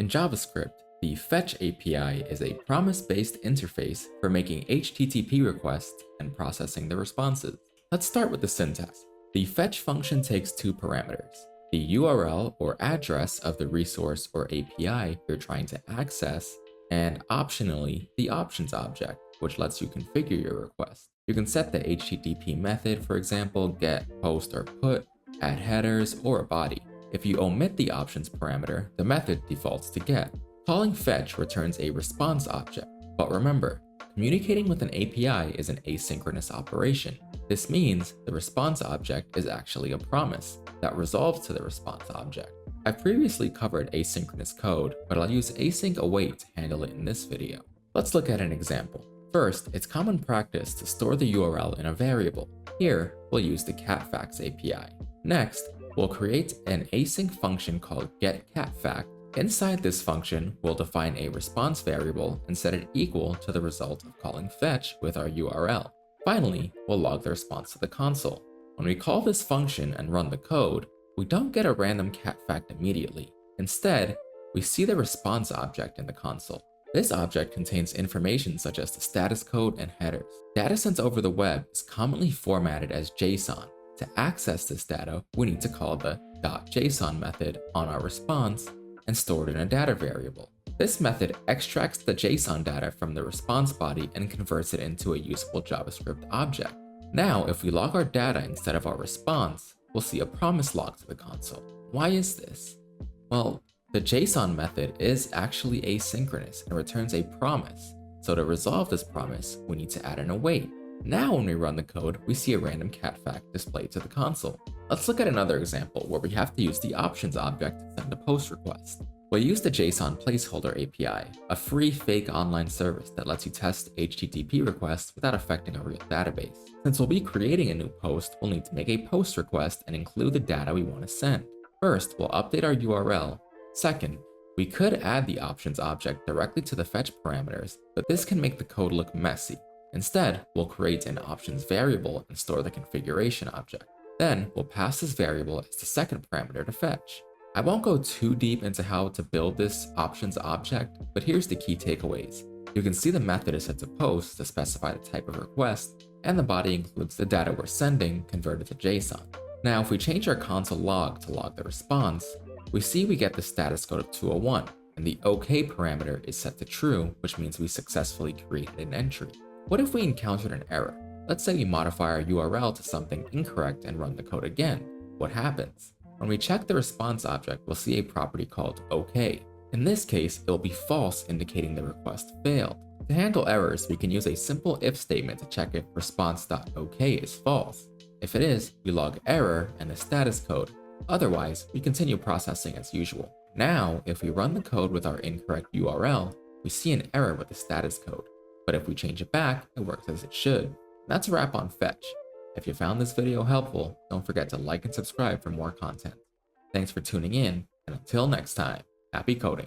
In JavaScript, the Fetch API is a promise-based interface for making HTTP requests and processing the responses. Let's start with the syntax. The fetch function takes two parameters: the URL or address of the resource or API you're trying to access, and optionally, the options object, which lets you configure your request. You can set the HTTP method, for example, get, post, or put, add headers, or a body. If you omit the options parameter, the method defaults to get. Calling fetch returns a response object. But remember, communicating with an API is an asynchronous operation. This means the response object is actually a promise that resolves to the response object. I've previously covered asynchronous code, but I'll use async await to handle it in this video. Let's look at an example. First, it's common practice to store the URL in a variable. Here, we'll use the catfacts API. Next, we'll create an async function called getCatFact. Inside this function, we'll define a response variable and set it equal to the result of calling fetch with our URL. Finally, we'll log the response to the console. When we call this function and run the code, we don't get a random catfact immediately. Instead, we see the response object in the console. This object contains information such as the status code and headers. Data sent over the web is commonly formatted as JSON. To access this data, we need to call the .json method on our response and store it in a data variable. This method extracts the JSON data from the response body and converts it into a usable JavaScript object. Now, if we log our data instead of our response, we'll see a promise log to the console. Why is this? Well, the JSON method is actually asynchronous and returns a promise. So to resolve this promise, we need to add an await. Now when we run the code, we see a random catfact displayed to the console. Let's look at another example where we have to use the options object to send a post request. We'll use the JSON placeholder API, a free fake online service that lets you test HTTP requests without affecting a real database. Since we'll be creating a new post, we'll need to make a post request and include the data we want to send. First, we'll update our URL. Second, we could add the options object directly to the fetch parameters, but this can make the code look messy. Instead, we'll create an options variable and store the configuration object. Then, we'll pass this variable as the second parameter to fetch. I won't go too deep into how to build this options object, but here's the key takeaways. You can see the method is set to post to specify the type of request, and the body includes the data we're sending converted to JSON. Now, if we change our console log to log the response, we see we get the status code of 201, and the OK parameter is set to true, which means we successfully created an entry. What if we encountered an error? Let's say we modify our URL to something incorrect and run the code again. What happens? When we check the response object, we'll see a property called OK. In this case, it will be false, indicating the request failed. To handle errors, we can use a simple if statement to check if response.ok is false. If it is, we log error and the status code. Otherwise, we continue processing as usual. Now, if we run the code with our incorrect URL, we see an error with the status code. But if we change it back, it works as it should. That's a wrap on Fetch. If you found this video helpful, don't forget to like and subscribe for more content. Thanks for tuning in, and until next time, happy coding.